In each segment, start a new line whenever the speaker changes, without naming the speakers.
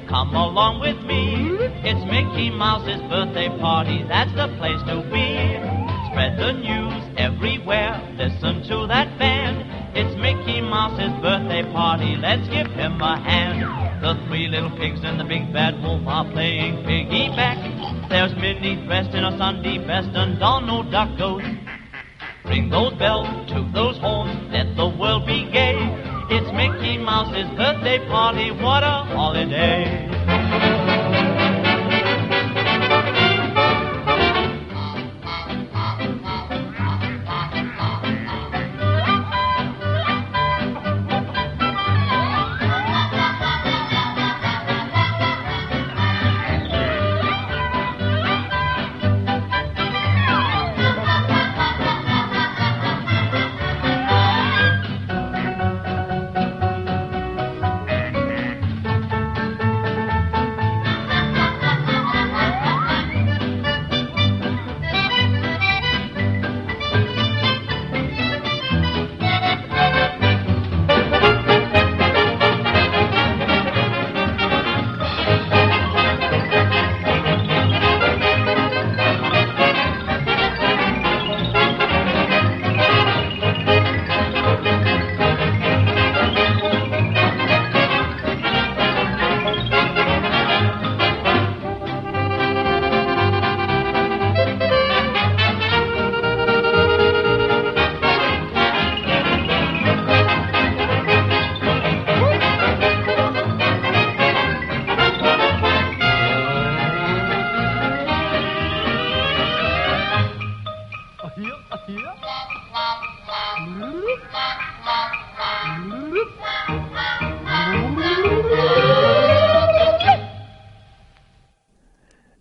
Come along with me. It's Mickey Mouse's birthday party. That's the place to be. Spread the news everywhere. Listen to that band. It's Mickey Mouse's birthday party. Let's give him a hand. The three little pigs and the big bad wolf are playing piggyback. There's Minnie dressed in a Sunday best and Donald Duck goes. Ring those bells, toot those horns, let the world be gay. It's Mickey Mouse's birthday party, what a holiday.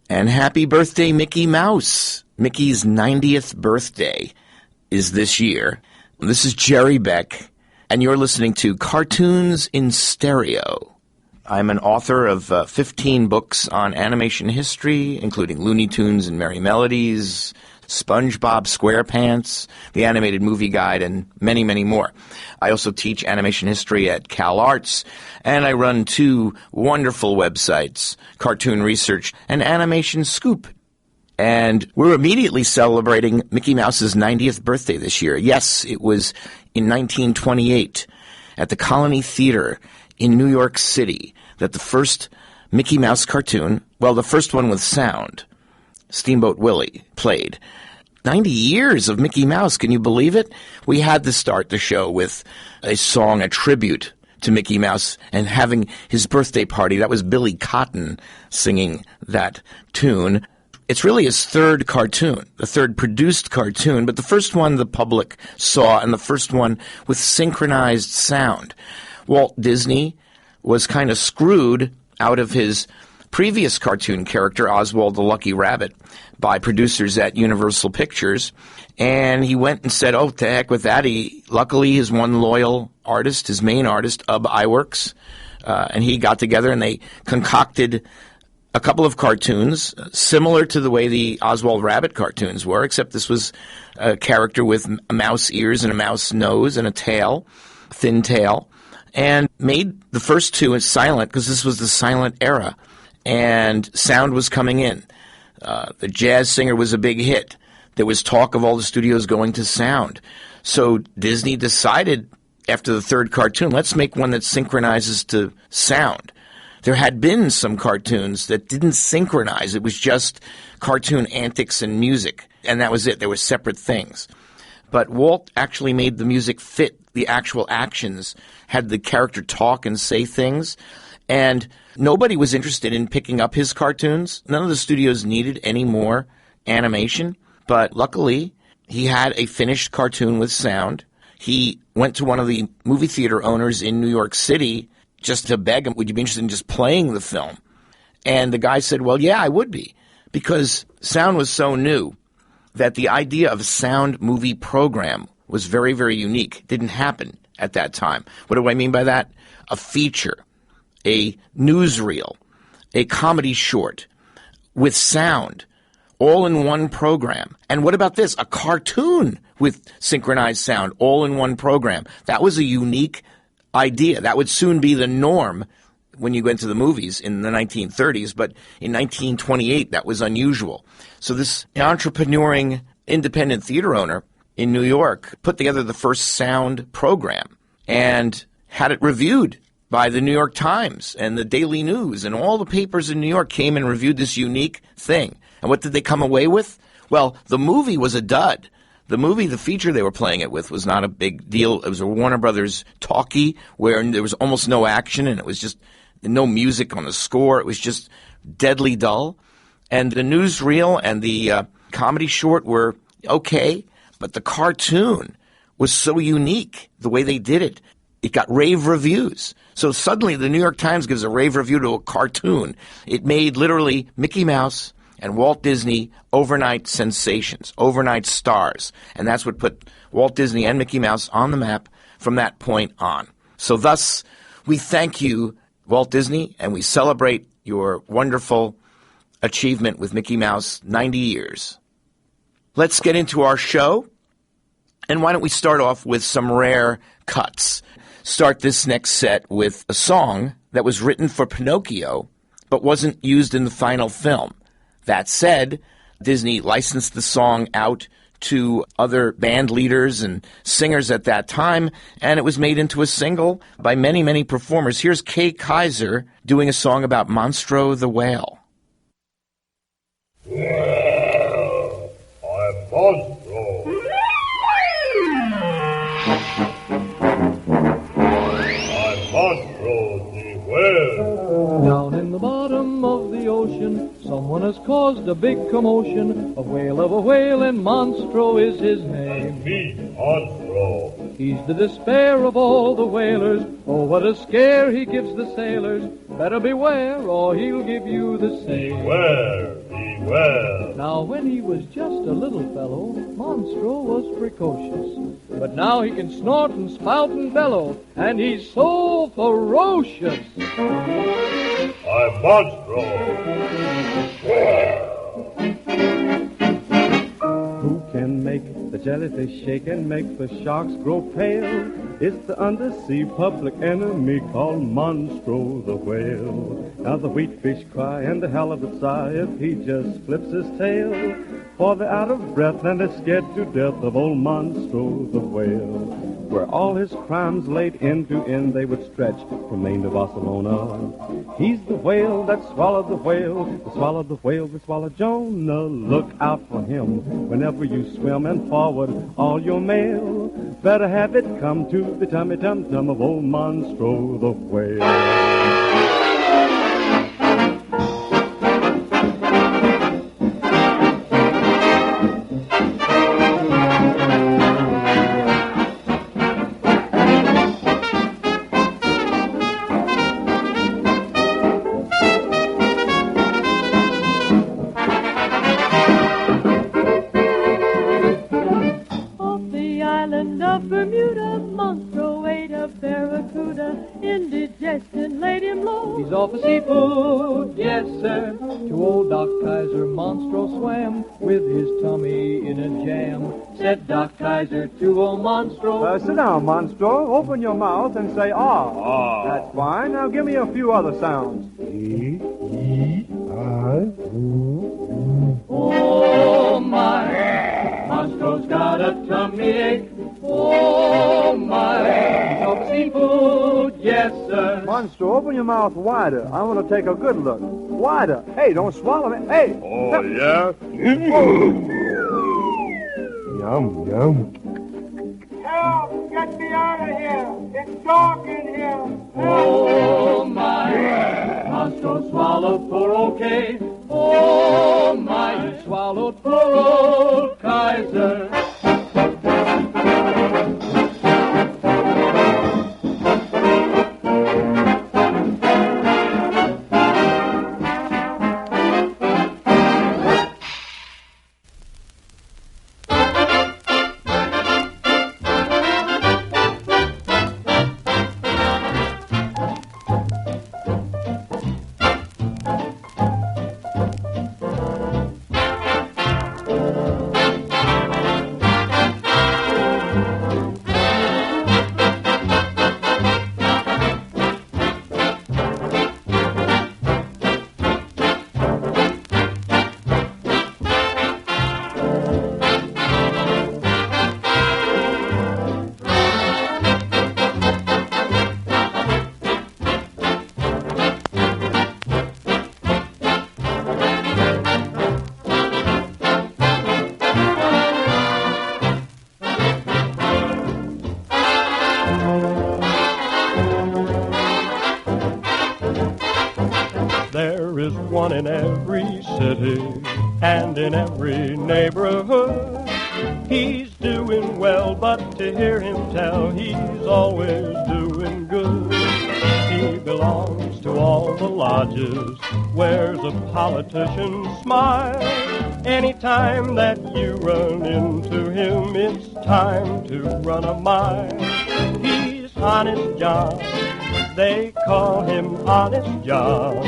And happy birthday, Mickey Mouse. Mickey's 90th birthday is this year. This is Jerry Beck, and you're listening to Cartoons in Stereo. I'm an author of 15 books on animation history, including Looney Tunes and Merry Melodies, SpongeBob SquarePants, The Animated Movie Guide, and many, many more. I also teach animation history at Cal Arts, and I run two wonderful websites, Cartoon Research and Animation Scoop. And we're immediately celebrating Mickey Mouse's 90th birthday this year. Yes, it was in 1928 at the Colony Theater in New York City that the first Mickey Mouse cartoon, well, the first one with sound, Steamboat Willie, played. 90 years of Mickey Mouse, can you believe it? We had to start the show with a song, a tribute to Mickey Mouse, and having his birthday party. That was Billy Cotton singing that tune. It's really his third cartoon, the third produced cartoon, but the first one the public saw, and the first one with synchronized sound. Walt Disney was kind of screwed out of his previous cartoon character, Oswald the Lucky Rabbit, by producers at Universal Pictures, and he went and said, oh, to heck with that. Luckily, his one loyal artist, his main artist, Ub Iwerks, and he got together and they concocted a couple of cartoons similar to the way the Oswald Rabbit cartoons were, except this was a character with mouse ears and a mouse nose and a tail, thin tail, and made the first two as silent because this was the silent era. And sound was coming in. The Jazz Singer was a big hit. There was talk of all the studios going to sound. So Disney decided after the third cartoon, let's make one that synchronizes to sound. There had been some cartoons that didn't synchronize. It was just cartoon antics and music, and that was it. There were separate things. But Walt actually made the music fit the actual actions, had the character talk and say things, and nobody was interested in picking up his cartoons. None of the studios needed any more animation. But luckily, he had a finished cartoon with sound. He went to one of the movie theater owners in New York City just to beg him, would you be interested in just playing the film? And the guy said, well, yeah, I would be, because sound was so new that the idea of a sound movie program was very, very unique. It didn't happen at that time. What do I mean by that? A feature, a newsreel, a comedy short with sound, all in one program. And what about this? A cartoon with synchronized sound, all in one program. That was a unique idea. That would soon be the norm when you go into the movies in the 1930s, but in 1928, that was unusual. So this entrepreneuring independent theater owner in New York put together the first sound program and had it reviewed by the New York Times and the Daily News, and all the papers in New York came and reviewed this unique thing. And what did they come away with? Well, the movie was a dud. The movie, the feature they were playing it with, was not a big deal. It was a Warner Brothers talkie where there was almost no action and it was just no music on the score. It was just deadly dull. And the newsreel and the comedy short were okay, but the cartoon was so unique, the way they did it. It got rave reviews. So suddenly the New York Times gives a rave review to a cartoon. It made literally Mickey Mouse and Walt Disney overnight sensations, overnight stars. And that's what put Walt Disney and Mickey Mouse on the map from that point on. So thus, we thank you, Walt Disney, and we celebrate your wonderful achievement with Mickey Mouse, 90 years. Let's get into our show. And why don't we start off with some rare cuts? Start this next set with a song that was written for Pinocchio, but wasn't used in the final film. That said, Disney licensed the song out to other band leaders and singers at that time, and it was made into a single by many, many performers. Here's Kay Kyser doing a song about Monstro the whale.
Well, I'm Monstro. I'm Monstro the whale.
Down in the bottom of the ocean, someone has caused a big commotion. A whale, and Monstro is his name.
Me, Monstro.
He's the despair of all the whalers. Oh, what a scare he gives the sailors. Better beware, or he'll give you the same.
Beware, beware.
Now, when he was just a little fellow, Monstro was precocious. But now he can snort and spout and bellow, and he's so ferocious.
I'm Monstro.
Who can make the jellyfish shake and make the sharks grow pale? It's the undersea public enemy called Monstro the whale. Now the wheatfish cry and the halibut sigh if he just flips his tail, for they're out of breath and they're scared to death of old Monstro the whale. Where all his crimes laid end to end they would stretch from Maine to Barcelona. He's the whale that swallowed the whale, that swallowed the whale that swallowed Jonah. Look out for him whenever you swim and forward all your mail. Better have it come to the tummy tum-tum of old Monstro the whale.
He's off for seafood, yes, sir. To old Doc Kaiser, Monstro swam with his tummy in a jam. Said Doc Kaiser to old Monstro.
Sit down, Monstro. Open your mouth and say, ah.
Ah.
That's fine. Now give me a few other sounds. E, I,
Oh, my. Monstro's got a tummy ache. Oh, my. He's off for seafood, yes, sir.
Monstro, open your mouth wider. I want to take a good look. Wider. Hey, don't swallow me. Hey.
Oh, yeah?
Yum, yum.
Help! Get me out of here! It's dark in here!
Oh, my. Monstro swallowed poor old Kay. Oh, my. He swallowed poor old
There is one in every city and in every neighborhood. He's doing well, but to hear him tell, he's always doing good. He belongs to all the lodges, wears a politician's smile. Anytime that you run into him, it's time to run a mile. He's Honest John, they call him Honest John.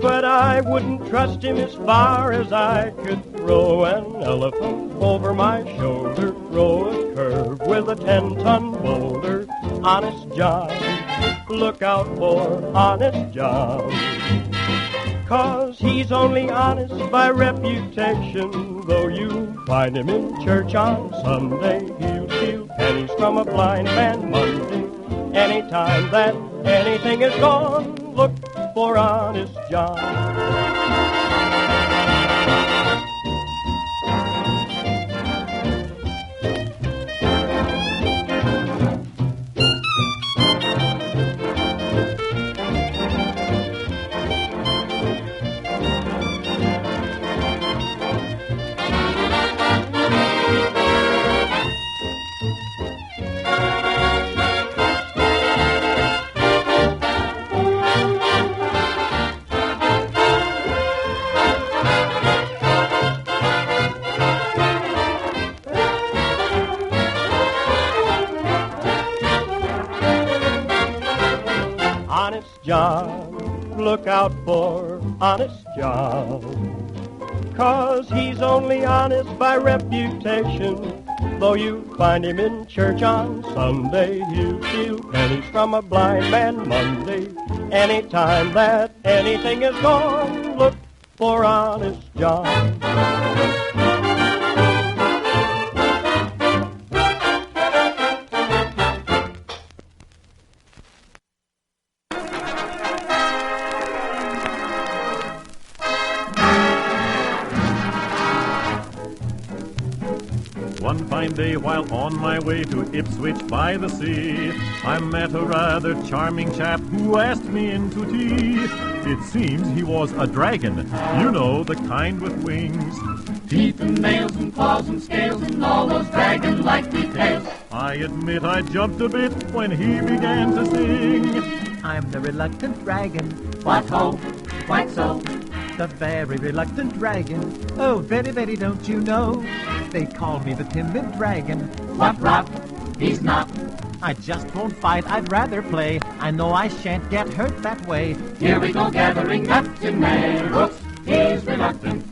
But I wouldn't trust him as far as I could throw an elephant over my shoulder, throw a curve with a 10-ton boulder. Honest John, look out for Honest John. 'Cause he's only honest by reputation. Though you find him in church on Sunday, he'll steal pennies from a blind man Monday. Anytime that anything is gone, look for Honest John. John, look out for Honest John. 'Cause he's only honest by reputation. Though you find him in church on Sunday, he'll steal pennies from a blind man Monday. Anytime that anything is gone, look for Honest John.
One fine day while on my way to Ipswich by the sea, I met a rather charming chap who asked me into tea. It seems he was a dragon, you know, the kind with wings.
Teeth and nails and claws and scales and all those dragon-like details.
I admit I jumped a bit when he began to sing.
I'm the reluctant dragon.
What ho, quite so.
The very reluctant dragon. Oh, very, very, don't you know? They call me the timid dragon.
What rot? He's not.
I just won't fight, I'd rather play. I know I shan't get hurt that way.
Here we go gathering nuts in May. Whoops, he's reluctant.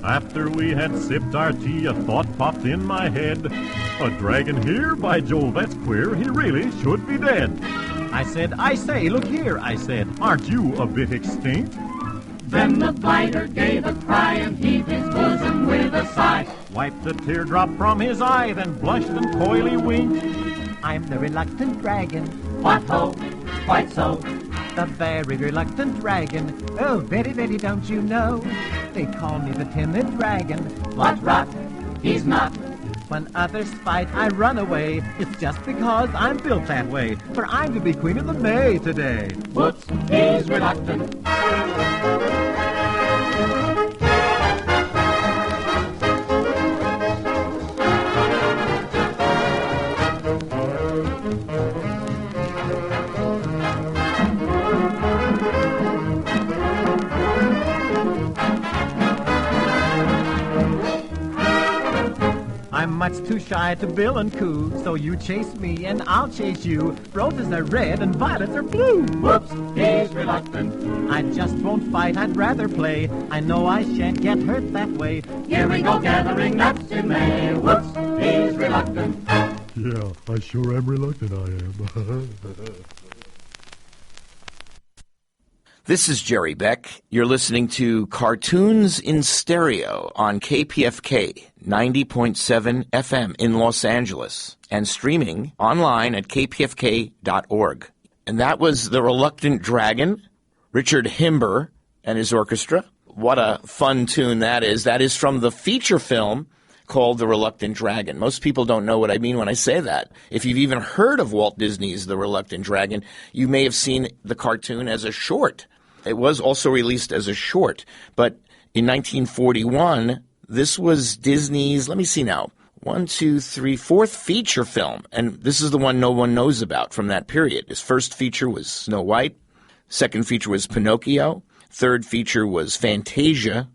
After we had sipped our tea, a thought popped in my head. A dragon here? By Jove, that's queer. He really should be dead.
I said, I say, look here, I said.
Aren't you a bit extinct?
Then the biter gave a cry and heaved his bosom with a sigh.
Wiped a teardrop from his eye, then blushed and coyly winked.
I'm the reluctant dragon.
What ho, quite so.
The very reluctant dragon. Oh, very, very, don't you know? They call me the timid dragon.
What rot? He's not.
When others fight, I run away. It's just because I'm built that way. For I'm to be Queen of the May today.
Whoops, he's reluctant.
I'm much too shy to bill and coo, so you chase me and I'll chase you. Roses are red and violets are blue.
Whoops, he's reluctant.
I just won't fight, I'd rather play. I know I shan't get hurt that way.
Here we go gathering nuts in May. Whoops, he's reluctant.
Yeah, I sure am reluctant, I am.
This is Jerry Beck. You're listening to Cartoons in Stereo on KPFK 90.7 FM in Los Angeles and streaming online at kpfk.org. And that was The Reluctant Dragon, Richard Himber and his orchestra. What a fun tune that is. That is from the feature film called The Reluctant Dragon. Most people don't know what I mean when I say that. If you've even heard of Walt Disney's The Reluctant Dragon, you may have seen the cartoon as a short. It was also released as a short, but in 1941, this was Disney's, let me see now, fourth feature film, and this is the one no one knows about from that period. His first feature was Snow White, second feature was Pinocchio, third feature was Fantasia,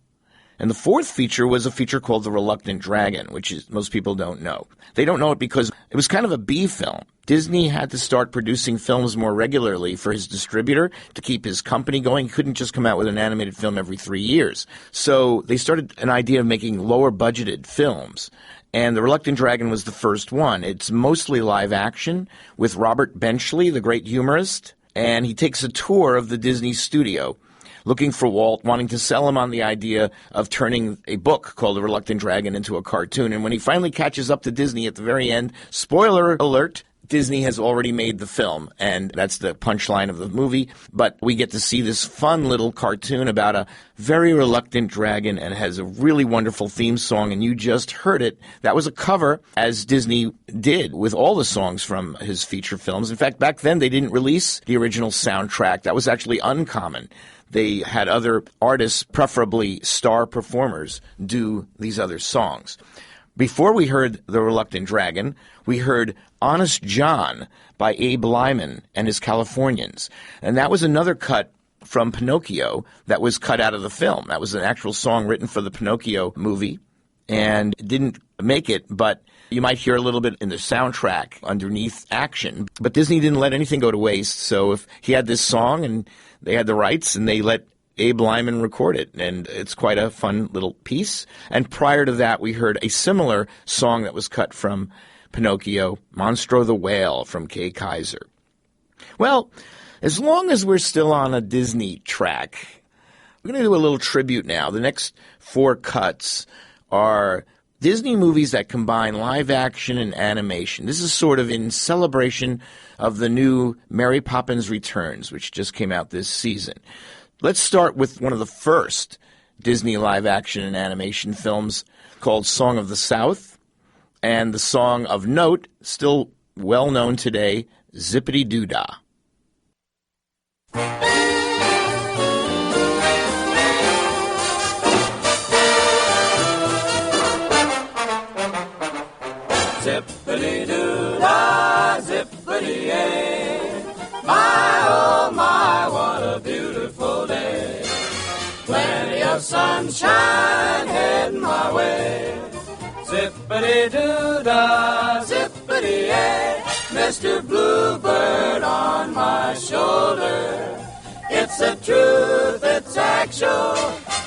and the fourth feature was a feature called The Reluctant Dragon, which is most people don't know. They don't know it because it was kind of a B film. Disney had to start producing films more regularly for his distributor to keep his company going. He couldn't just come out with an animated film every 3 years. So they started an idea of making lower budgeted films. And The Reluctant Dragon was the first one. It's mostly live action with Robert Benchley, the great humorist. And he takes a tour of the Disney studio looking for Walt, wanting to sell him on the idea of turning a book called The Reluctant Dragon into a cartoon. And when he finally catches up to Disney at the very end, spoiler alert, Disney has already made the film, and that's the punchline of the movie. But we get to see this fun little cartoon about a very reluctant dragon, and it has a really wonderful theme song, and you just heard it. That was a cover, as Disney did with all the songs from his feature films. In fact, back then they didn't release the original soundtrack. That was actually uncommon. They had other artists, preferably star performers, do these other songs. Before we heard The Reluctant Dragon, we heard Honest John by Abe Lyman and his Californians. And that was another cut from Pinocchio that was cut out of the film. That was an actual song written for the Pinocchio movie and didn't make it, but you might hear a little bit in the soundtrack underneath action. But Disney didn't let anything go to waste, so if he had this song and they had the rights and they let Abe Lyman record it, and it's quite a fun little piece. And prior to that, we heard a similar song that was cut from Pinocchio, Monstro the Whale from Kay Kaiser. Well, as long as we're still on a Disney track, we're going to do a little tribute now. The next 4 cuts are Disney movies that combine live action and animation. This is sort of in celebration of the new Mary Poppins Returns, which just came out this season. Let's start with one of the first Disney live action and animation films called Song of the South, and the song of note, still well known today, Zippity Doo Dah.
Zippity doo dah, zippity yay. My oh my, what a beautiful day. Plenty of sunshine heading my way. Zippity doo dah, zippity yay. Mr. Bluebird on my shoulder. It's the truth, it's actual.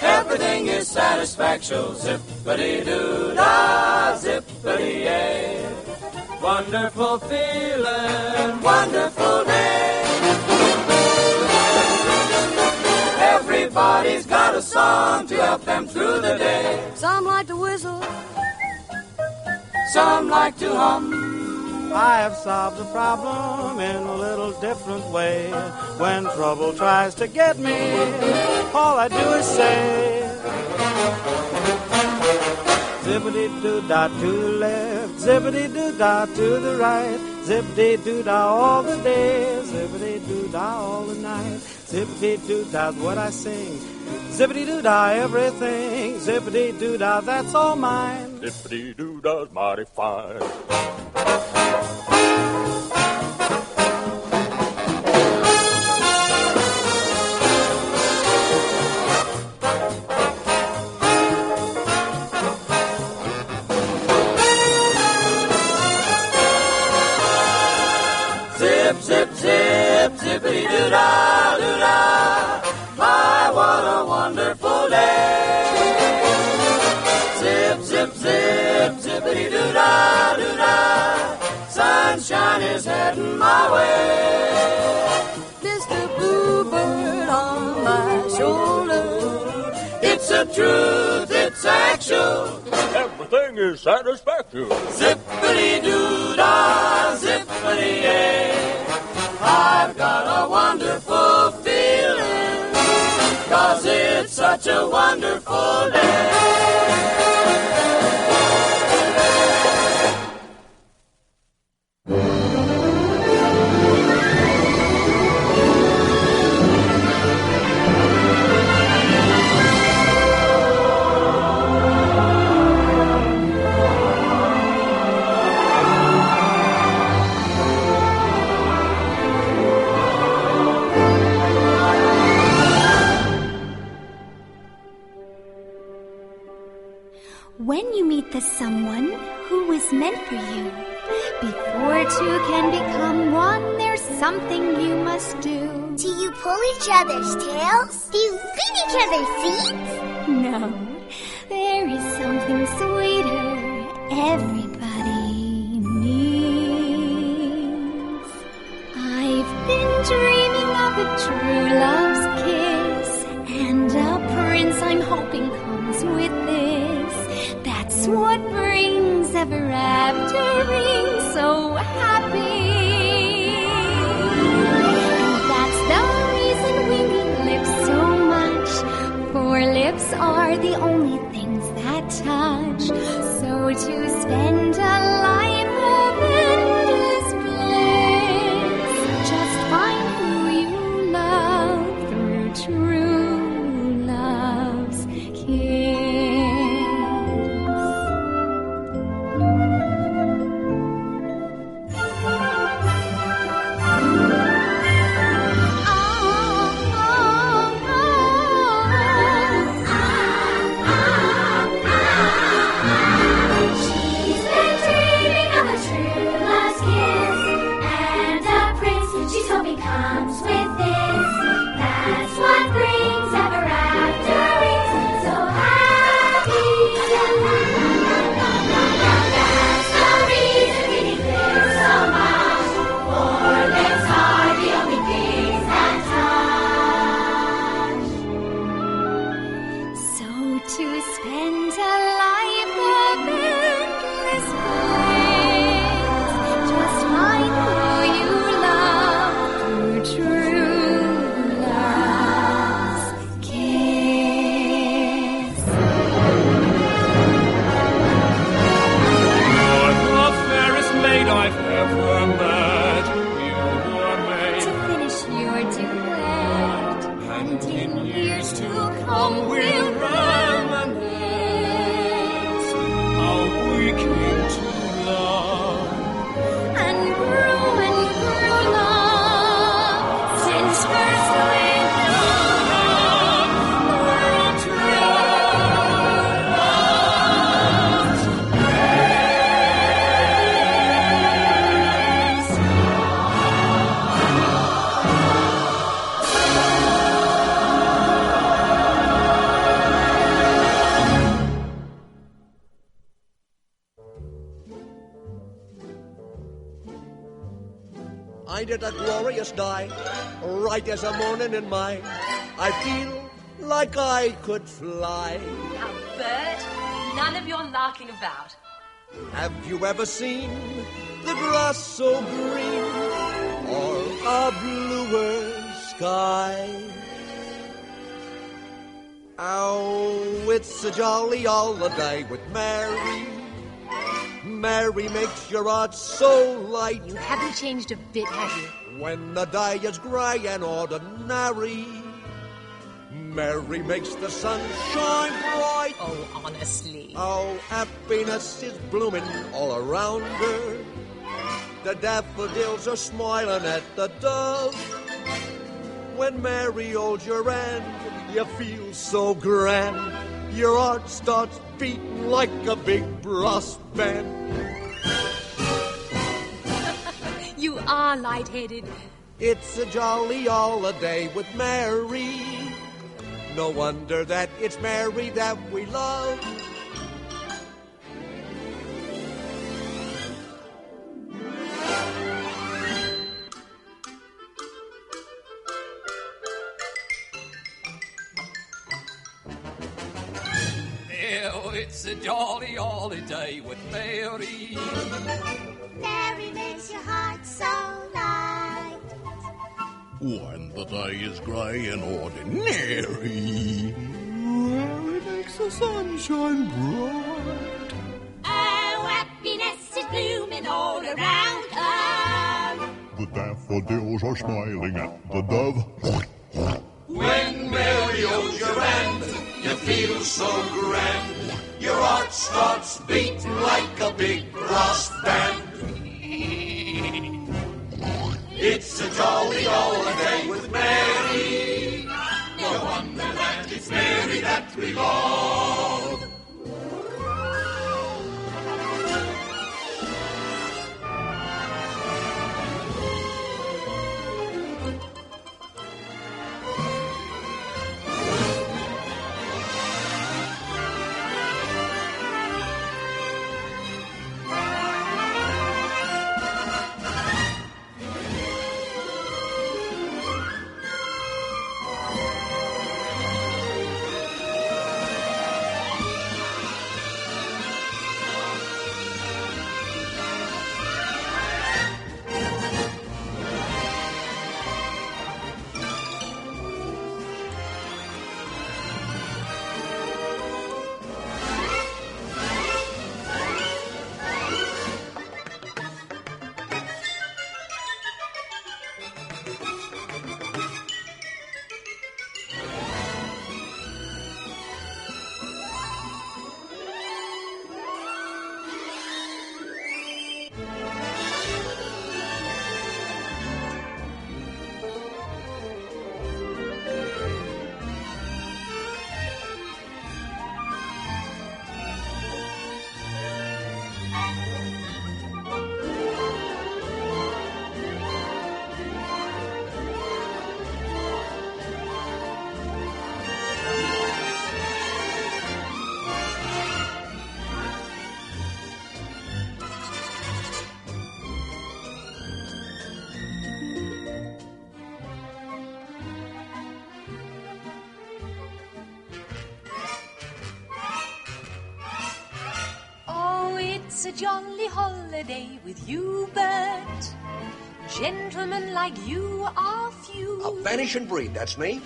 Everything is satisfaction. Zippity doo dah, zippity yay. Wonderful feeling, wonderful day. Everybody's got a song to help them through the day.
Some like to whistle,
some like to hum.
I have solved the problem in a little different way. When trouble tries to get me, all I do is say, zippity-doo-dah to the left, zippity-doo-dah to the right, zippity-doo-dah all the day, zippity-doo-dah all the night, zippity-doo-dah's what I sing, zippity-doo-dah everything, zippity-doo-dah that's all mine,
zippity-doo-dah's mighty fine.
Zip, zip, zippity-doo-dah, doo-dah. My, what a wonderful day. Zip, zip, zip, zippity-doo-dah, doo-dah. Sunshine is heading my way.
Mr. Bluebird on
truth, it's actual.
Everything is satisfactory.
Zippity-doo-dah, zippity-yay. I've got a wonderful feeling, 'cause it's such a wonderful day.
When you meet the someone who was meant for you, before two can become one, there's something you must do.
Do you pull each other's tails? Do you feed each other's seeds?
No, there is something sweeter everybody needs. I've been dreaming of a true love's kiss, and a prince I'm hoping comes with this. That's what brings ever aftering so happy. And that's the reason we need lips so much, for lips are the only things that touch. So to spend a life of endless bliss, just find who you love through true love's kiss.
Ain't it a glorious night, right as a morning in mine? I feel like I could fly.
Now, Bert, none of your larking about.
Have you ever seen the grass so green, or a bluer sky? Oh, it's a jolly holiday with Mary. Mary makes your heart so light.
You haven't changed a bit, have you?
When the day is grey and ordinary, Mary makes the sun shine bright.
Oh, honestly.
Oh, happiness is blooming all around her. The daffodils are smiling at the dove. When Mary holds your hand, you feel so grand. Your heart starts beating like a big brass band.
You are lightheaded.
It's a jolly holiday with Mary. No wonder that it's Mary that we love.
a jolly holiday with Mary.
Mary makes your heart so light.
When the day is grey and ordinary, Mary makes the sunshine bright.
Oh, happiness is blooming all around her.
The daffodils are smiling at the dove.
When Mary holds your hand, you feel so grand. Your heart starts beating like a big brass band. It's a jolly holiday with Mary. No wonder that it's Mary that we love.
It's a jolly holiday with you, Bert. Gentlemen like you are few.
A vanishing breed, that's me.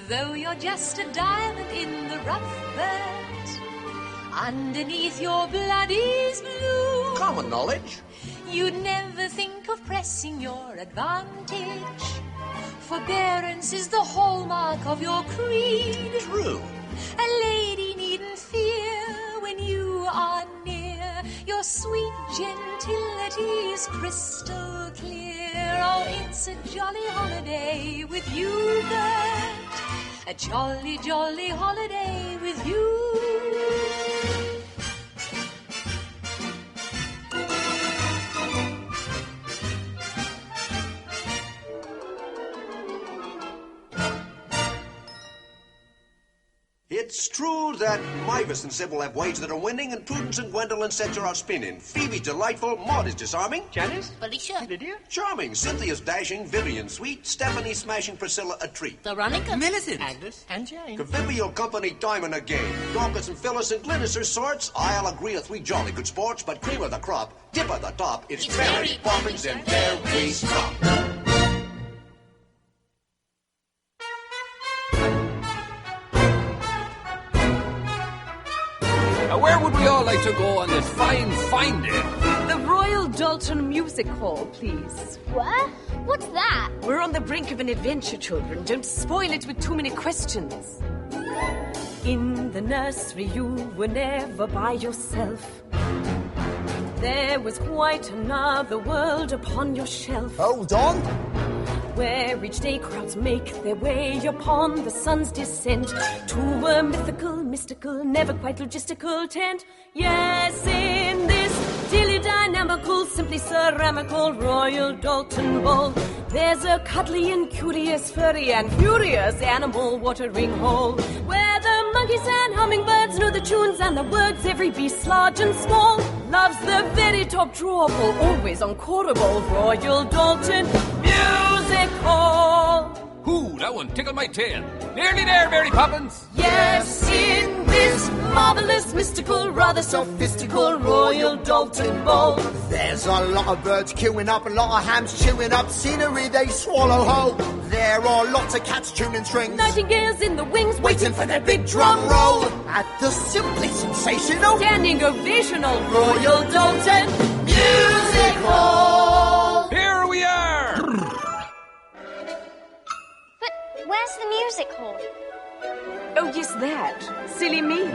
Though you're just a diamond in the rough, Bert, underneath your blood is blue.
Common knowledge.
You'd never think of pressing your advantage. Forbearance is the hallmark of your creed.
True.
A lady needn't fear when you are near. Your sweet gentility is crystal clear. Oh, it's a jolly holiday with you, Bert. A jolly, jolly holiday with you.
It's true that Mavis and Sybil have ways that are winning, and Prudence and Gwendolyn set her out spinning. Phoebe's delightful, Maud is disarming.
Janice?
Felicia?
Lydia?
Charming. Cynthia's dashing, Vivian sweet, Stephanie smashing, Priscilla a treat.
Veronica?
Millicent? Agnes? And Jane?
Convivial company, diamond again. Dorcas and Phyllis and Glynis are sorts. I'll agree with 3 jolly good sports, but cream of the crop, dip of the top, it's Mary Poppins and there we stop.
Where would we all like to go on this fine day?
The Royal Dalton Music Hall, please.
What? What's that?
We're on the brink of an adventure, children. Don't spoil it with too many questions. In the nursery you were never by yourself. There was quite another world upon your shelf.
Hold on.
Where each day crowds make their way upon the sun's descent to a mystical, never quite logistical tent. Yes, in this dearly dynamical, simply ceramical Royal Dalton Bowl, there's a cuddly and curious, furry and furious animal watering hole, where the monkeys and hummingbirds know the tunes and the words every beast, large and small, loves the very top drawable, always encoreable Royal Dalton Music Hall.
Ooh, that one tickled my tail. Nearly there, Mary Poppins.
Yes, in this marvelous, mystical, rather sophistical Royal Dalton Bowl.
There's a lot of birds queuing up, a lot of hams chewing up scenery they swallow whole. There are lots of cats tuning strings,
nightingales in the wings,
waiting for their big drum roll. At the simply sensational,
standing ovational Royal Dalton
Music Hall.
Here we are!
But where's the music hall?
Oh, yes, that. Silly me.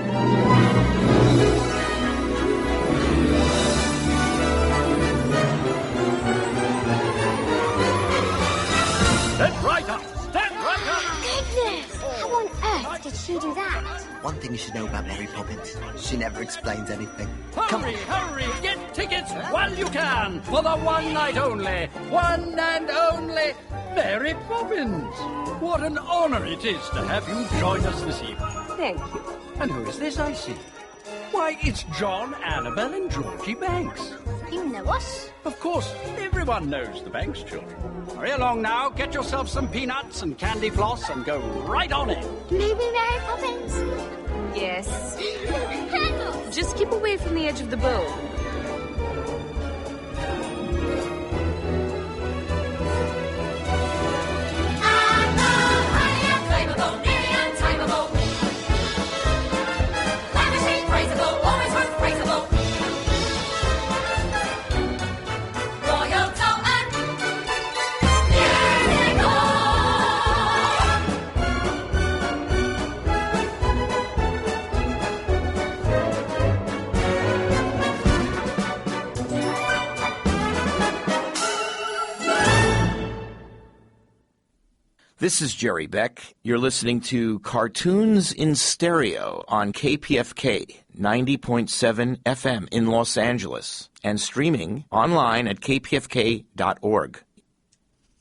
Stand right up! Stand right up!
Goodness! How on earth did she do that?
One thing you should know about Mary Poppins, she never explains anything.
Hurry, hurry! Get tickets while you can for the one night only, one and only Mary Poppins. What an honor it is to have you join us this evening.
Thank you.
And who is this I see? Why, it's John, Annabel, and Georgie Banks.
You know us?
Of course, everyone knows the Banks children. Hurry along now, get yourself some peanuts and candy floss and go right on in.
Maybe Mary Poppins?
Yes. Just keep away from the edge of the bowl.
This is Jerry Beck. You're listening to Cartoons in Stereo on KPFK 90.7 FM in Los Angeles and streaming online at kpfk.org.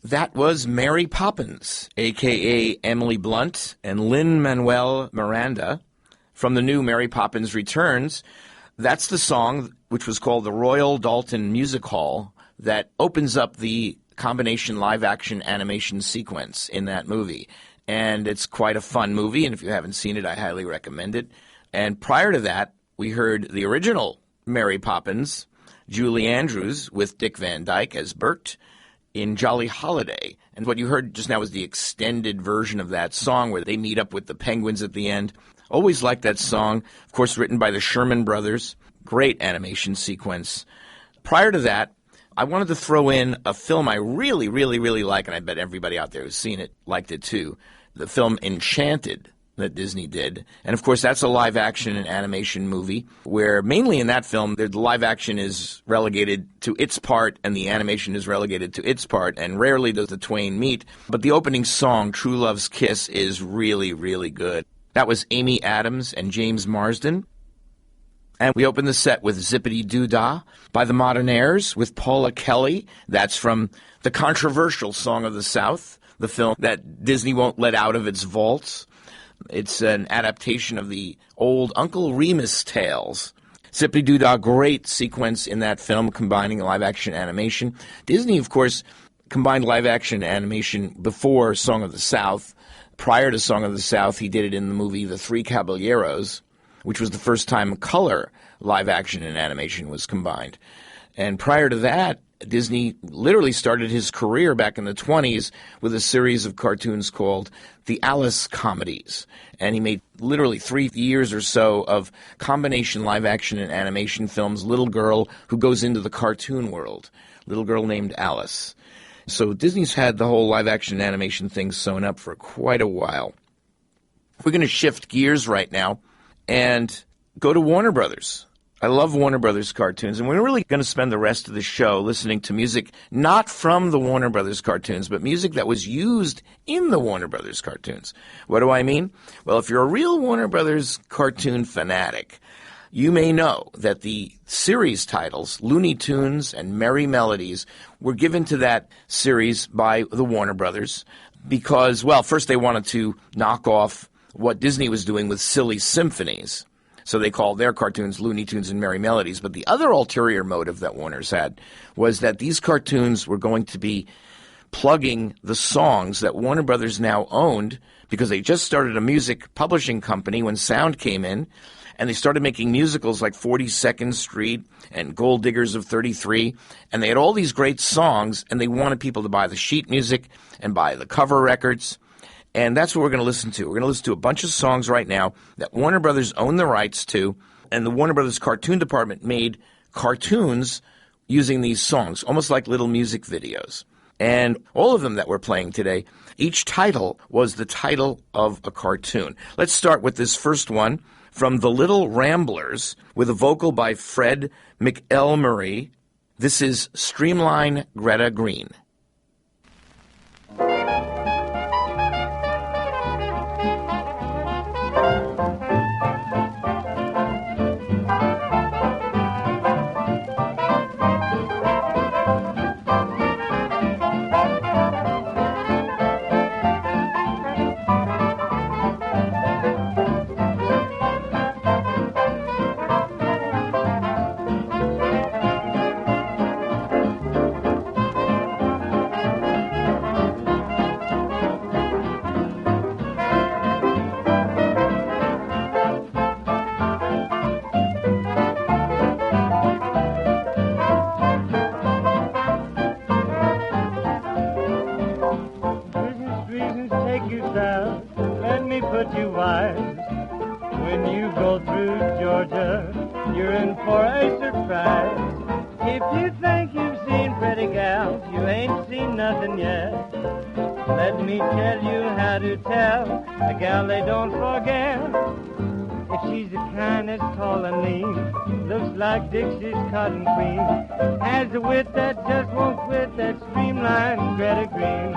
That was Mary Poppins, a.k.a. Emily Blunt and Lin-Manuel Miranda, from the new Mary Poppins Returns. That's the song, which was called the Royal Dalton Music Hall, that opens up the combination live-action animation sequence in that movie. And it's quite a fun movie, and if you haven't seen it, I highly recommend it. And prior to that, we heard the original Mary Poppins, Julie Andrews with Dick Van Dyke as Bert, in Jolly Holiday. And what you heard just now was the extended version of that song where they meet up with the penguins at the end. Always liked that song. Of course, written by the Sherman Brothers. Great animation sequence. Prior to that, I wanted to throw in a film I really, really, really like, and I bet everybody out there who's seen it liked it too. The film Enchanted that Disney did. And of course, that's a live-action and animation movie where mainly in that film, the live-action is relegated to its part and the animation is relegated to its part, and rarely does the twain meet. But the opening song, True Love's Kiss, is really, really good. That was Amy Adams and James Marsden. And we opened the set with Zippity Doo Dah by the Modernaires with Paula Kelly. That's from the controversial Song of the South, the film that Disney won't let out of its vaults. It's an adaptation of the old Uncle Remus tales. Zippity Doo Dah, great sequence in that film combining live-action animation. Disney, of course, combined live-action animation before Song of the South. Prior to Song of the South, he did it in the movie The Three Caballeros, which was the first time color live-action and animation was combined. And prior to that, Disney literally started his career back in the 20s with a series of cartoons called the Alice Comedies. And he made literally 3 years or so of combination live-action and animation films, Little Girl Who Goes Into the Cartoon World, Little Girl Named Alice. So Disney's had the whole live-action and animation thing sewn up for quite a while. We're going to shift gears right now and go to Warner Brothers. I love Warner Brothers cartoons, and we're really going to spend the rest of the show listening to music not from the Warner Brothers cartoons, but music that was used in the Warner Brothers cartoons. What do I mean? Well, if you're a real Warner Brothers cartoon fanatic, you may know that the series titles, Looney Tunes and Merry Melodies, were given to that series by the Warner Brothers because, well, first they wanted to knock off what Disney was doing with silly symphonies. So they called their cartoons Looney Tunes and Merry Melodies. But the other ulterior motive that Warner's had was that these cartoons were going to be plugging the songs that Warner Brothers now owned because they just started a music publishing company when sound came in. and they started making musicals like 42nd Street and Gold Diggers of 33, and they had all these great songs, and they wanted people to buy the sheet music and buy the cover records, and that's what we're going to listen to. We're going to listen to a bunch of songs right now that Warner Brothers owned the rights to, and the Warner Brothers cartoon department made cartoons using these songs, almost like little music videos. And all of them that we're playing today, each title was the title of a cartoon. Let's start with this first one from The Little Ramblers with a vocal by Fred McElmurray. This is Streamline Greta Green.
Dixie's cotton queen has a wit that just won't quit, that streamlined Greta Green.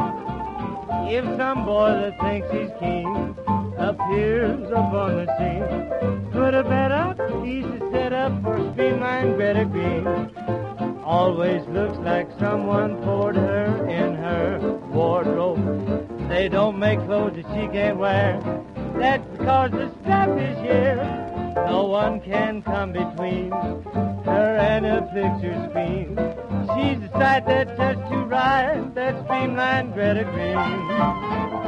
If some boy that thinks he's keen appears upon the scene, put a bet up, he's a set up for streamlined Greta Green. Always looks like someone poured her in her wardrobe. They don't make clothes that she can't wear. That's because the stuff is here. No one can come between her and a picture screen. She's a sight that's just too right, that streamlined Greta Green.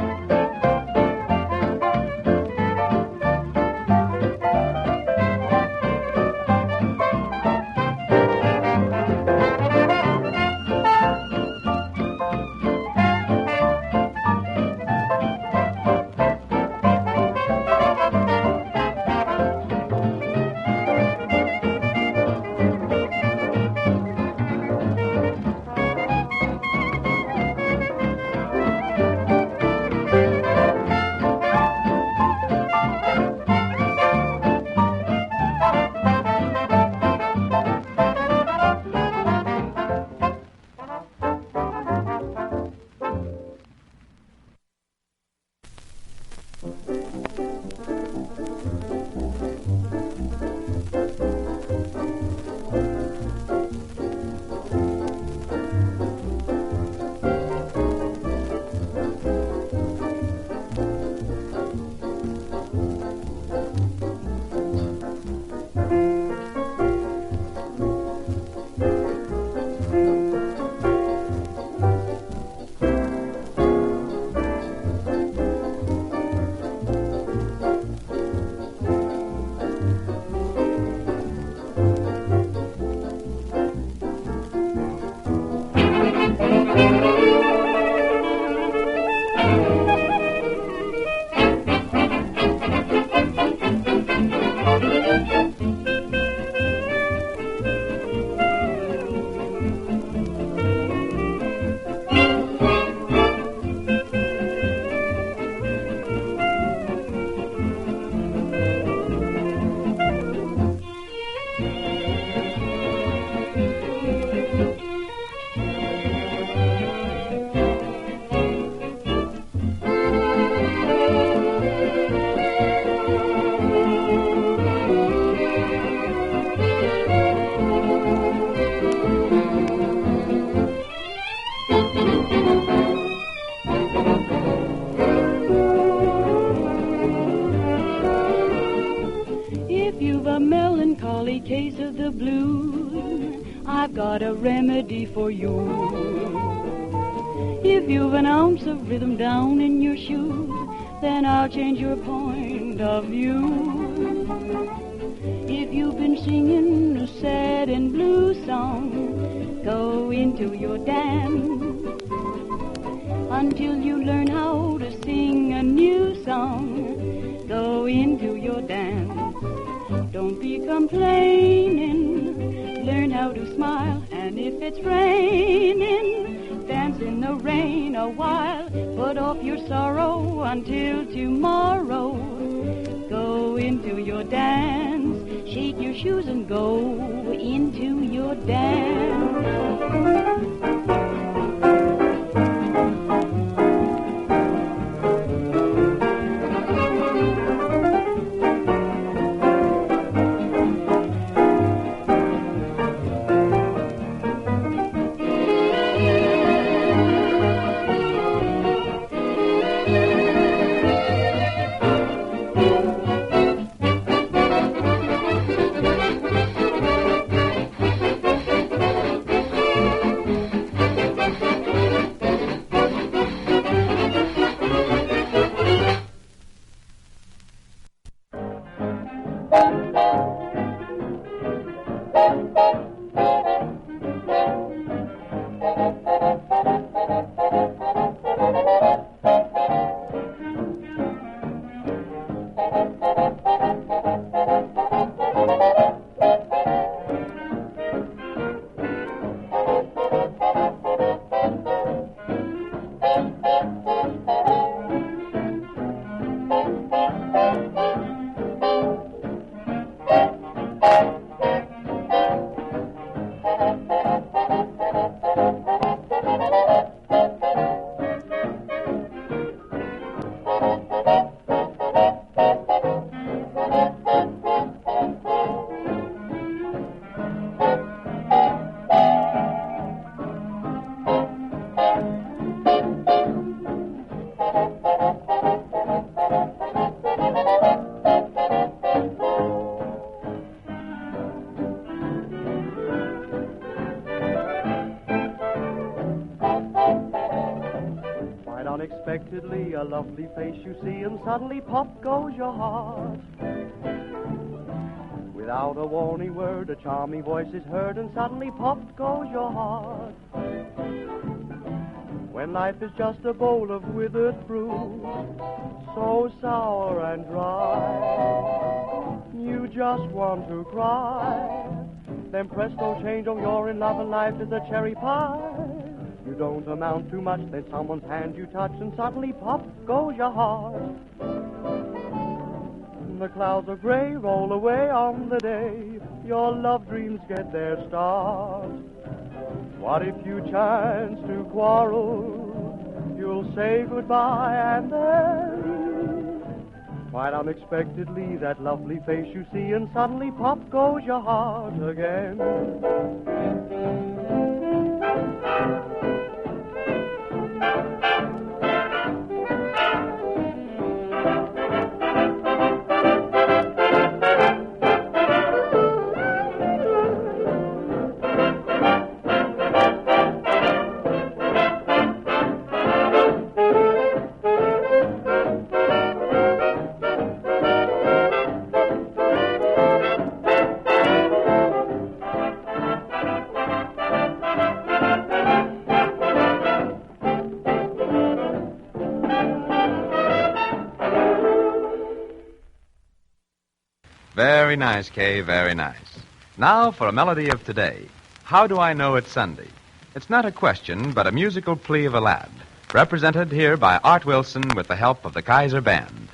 case of the blues, I've got a remedy for you. If you've an ounce of rhythm down in your shoes, then I'll change your point of view. If you've been singing a sad and blue song, go into your dance until you learn how to sing a new song. Go into your dance. Don't be complaining. Learn how to smile. And if it's raining, dance in the rain a while. Put off your sorrow until tomorrow. Go into your dance. Shake your shoes and go into your dance.
Unexpectedly, a lovely face you see, and suddenly pop goes your heart. Without a warning word, a charming voice is heard, and suddenly pop goes your heart. When life is just a bowl of withered fruit, so sour and dry, you just want to cry. Then presto, change, oh, you're in love, and life is a cherry pie. You don't amount to much, then someone's hand you touch, and suddenly pop goes your heart. The clouds of gray roll away on the day your love dreams get their start. What if you chance to quarrel? You'll say goodbye, and then, quite unexpectedly, that lovely face you see, and suddenly pop goes your heart again.
Very nice, Kay, very nice. Now for a melody of today. How do I know it's Sunday? It's not a question, but a musical plea of a lad, represented here by Art Wilson with the help of the Kaiser Band.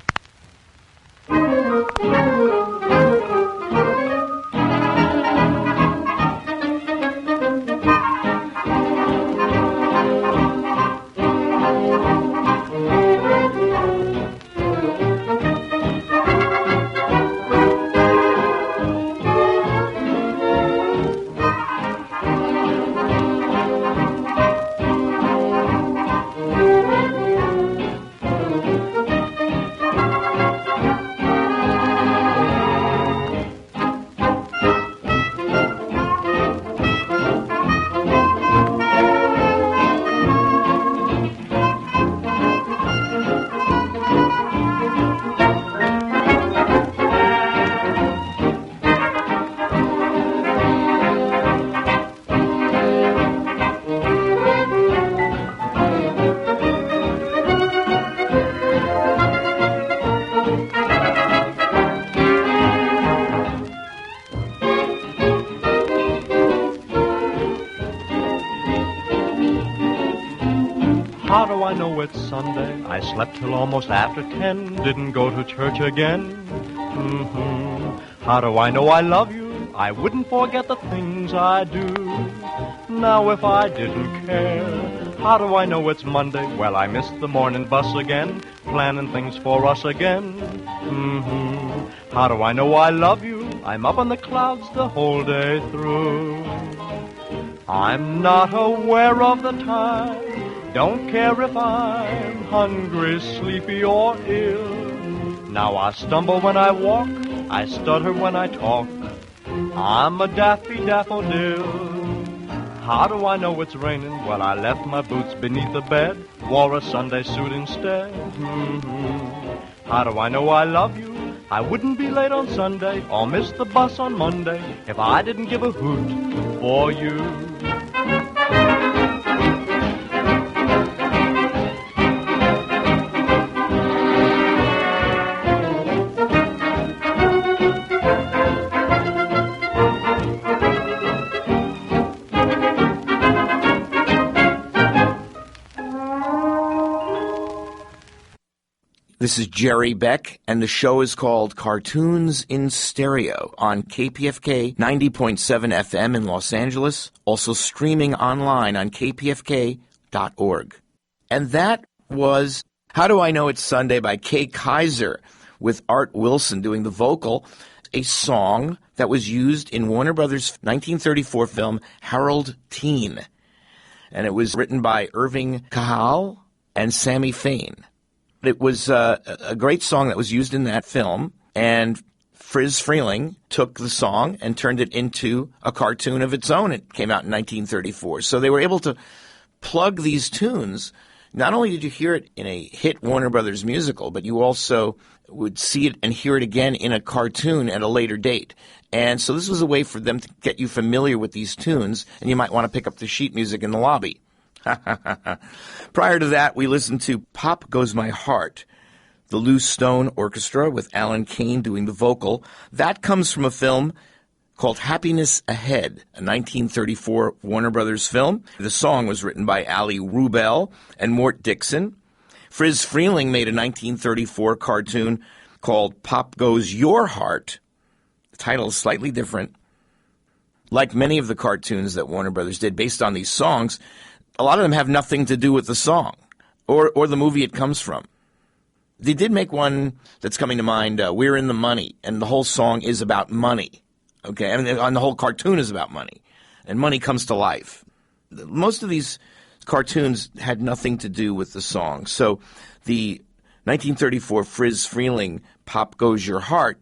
How do I know it's Sunday? I slept till almost after 10, didn't go to church again. How do I know I love you? I wouldn't forget the things I do. Now if I didn't care, how do I know it's Monday? Well, I missed the morning bus again, planning things for us again. How do I know I love you? I'm up in the clouds the whole day through. I'm not aware of the time, don't care if I'm hungry, sleepy, or ill. Now I stumble when I walk, I stutter when I talk. I'm a daffy daffodil. How do I know it's raining? Well, I left my boots beneath the bed, wore a Sunday suit instead. How do I know I love you? I wouldn't be late on Sunday or miss the bus on Monday if I didn't give a hoot for you.
This is Jerry Beck, and the show is called Cartoons in Stereo on KPFK 90.7 FM in Los Angeles, also streaming online on kpfk.org. And that was How Do I Know It's Sunday by Kay Kaiser, with Art Wilson doing the vocal, a song that was used in Warner Brothers' 1934 film Harold Teen. And it was written by Irving Kahal and Sammy Fain. It was a great song that was used in that film, and Friz Freleng took the song and turned it into a cartoon of its own. It came out in 1934. So they were able to plug these tunes. Not only did you hear it in a hit Warner Brothers musical, but you also would see it and hear it again in a cartoon at a later date. And so this was a way for them to get you familiar with these tunes, and you might want to pick up the sheet music in the lobby. Prior to that, we listened to Pop Goes My Heart, the Lou Stone Orchestra with Alan Kane doing the vocal. That comes from a film called Happiness Ahead, a 1934 Warner Brothers film. The song was written by Ali Rubel and Mort Dixon. Friz Freleng made a 1934 cartoon called Pop Goes Your Heart. The title is slightly different. Like many of the cartoons that Warner Brothers did based on these songs, a lot of them have nothing to do with the song or the movie it comes from. They did make one that's coming to mind, We're in the Money, and the whole song is about money. Okay, and the whole cartoon is about money, and money comes to life. Most of these cartoons had nothing to do with the song. So the 1934 Friz Freleng Pop Goes Your Heart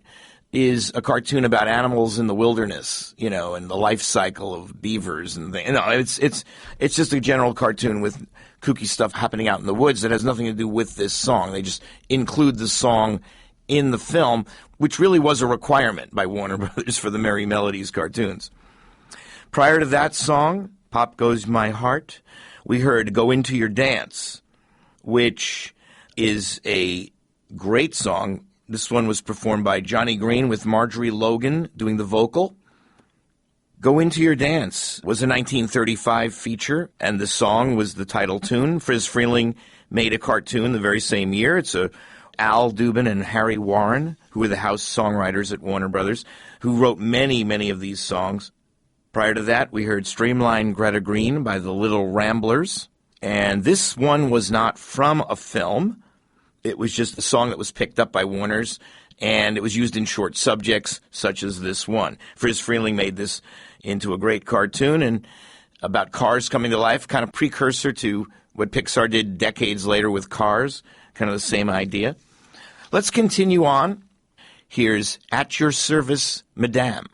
is a cartoon about animals in the wilderness, you know, and the life cycle of beavers and things. No, it's just a general cartoon with kooky stuff happening out in the woods that has nothing to do with this song. They just include the song in the film, which really was a requirement by Warner Brothers for the Merry Melodies cartoons. Prior to that song, Pop Goes My Heart, we heard Go Into Your Dance, which is a great song. This one was performed by Johnny Green with Marjorie Logan doing the vocal. Go Into Your Dance was a 1935 feature, and the song was the title tune. Friz Freleng made a cartoon the very same year. It's Al Dubin and Harry Warren, who were the house songwriters at Warner Brothers, who wrote many, many of these songs. Prior to that, we heard Streamline Greta Green by the Little Ramblers, and this one was not from a film. It was just a song that was picked up by Warner's, and it was used in short subjects such as this one. Friz Freleng made this into a great cartoon and about cars coming to life, kind of precursor to what Pixar did decades later with Cars, kind of the same idea. Let's continue on. Here's At Your Service, Madame.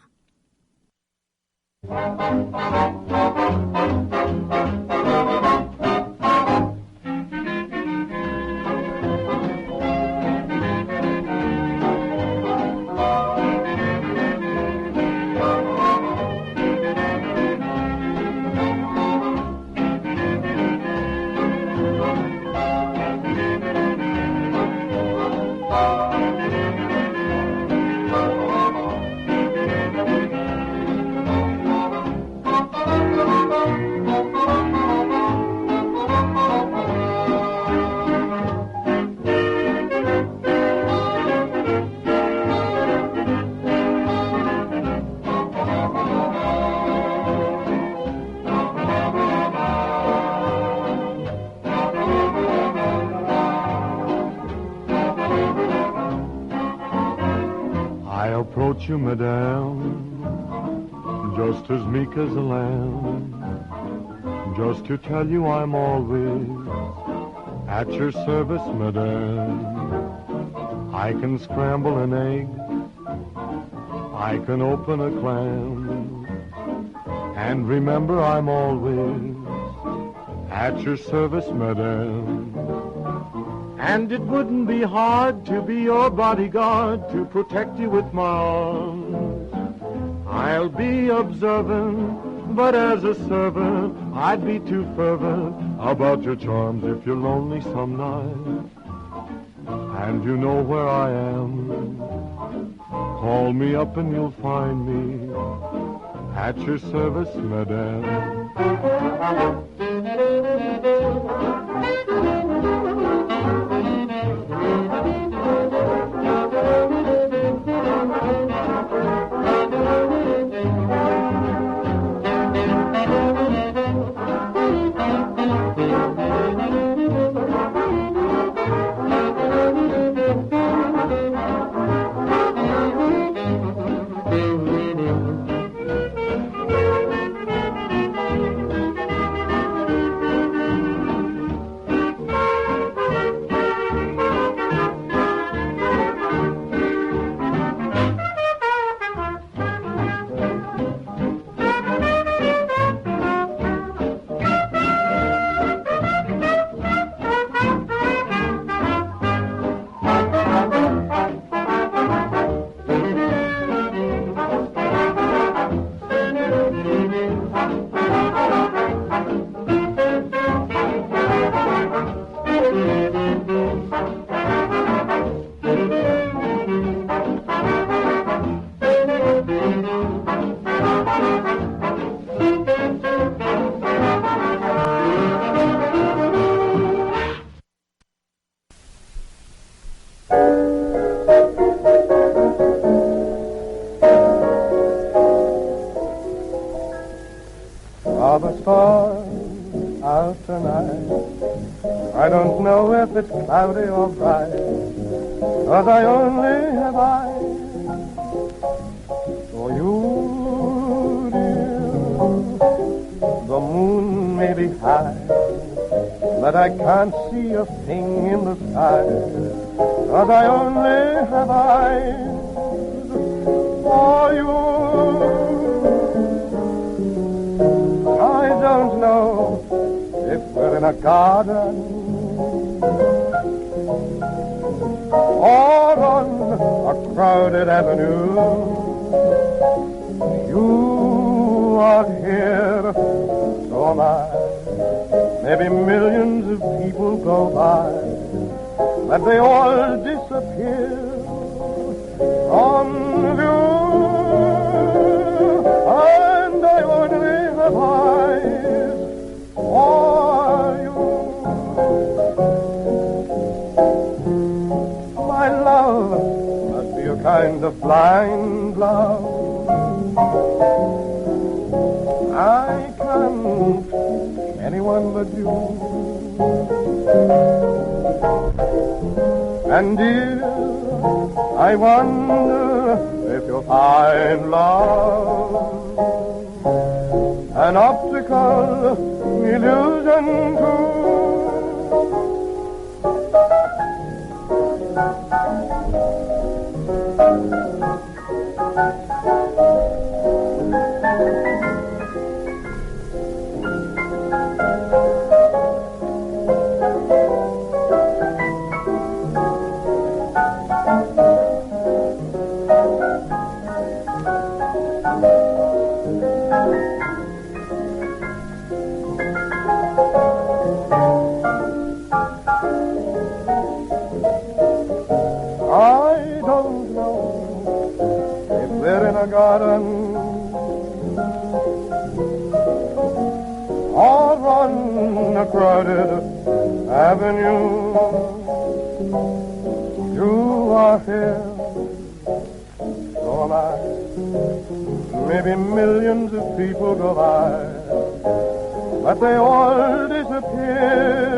approach you, madame, just as meek as a lamb, just to tell you I'm always at your service, madame. I can scramble an egg, I can open a clam, and remember I'm always at your service, madame. And it wouldn't be hard to be your bodyguard, to protect you with my arms. I'll be observant, but as a servant, I'd be too fervent about your charms if you're lonely some night. And you know where I am. Call me up and you'll find me at your service, madame.
Are the stars out tonight? I don't know if it's cloudy or bright, 'cause I only have eyes for you, dear. The moon may be high, but I can't see a thing in the sky, 'cause I only have eyes for you. I don't know if we're in a garden or on a crowded avenue. You are here, so am I. Maybe millions of people go by, but they all disappear from view. And I only have eyes for you. My love must be a kind of blind love. I can't see anyone but you. And dear, I wonder if you'll find love an optical illusion too. Garden or on a crowded avenue. You are here, so am I. Maybe millions of people go by, but they all disappear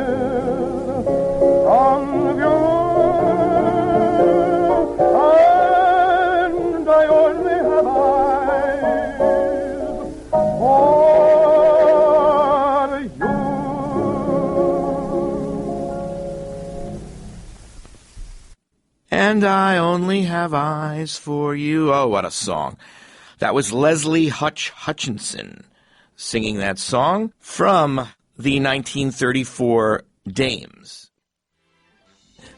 from view. And I only
and I only have eyes for you. Oh, what a song. That was Leslie Hutchinson singing that song from the 1934 Dames.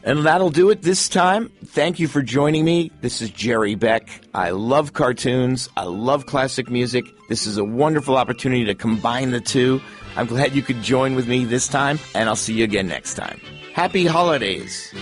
And that'll do it this time. Thank you for joining me. This is Jerry Beck. I love cartoons. I love classic music. This is a wonderful opportunity to combine the two. I'm glad you could join with me this time, and I'll see you again next time. Happy holidays.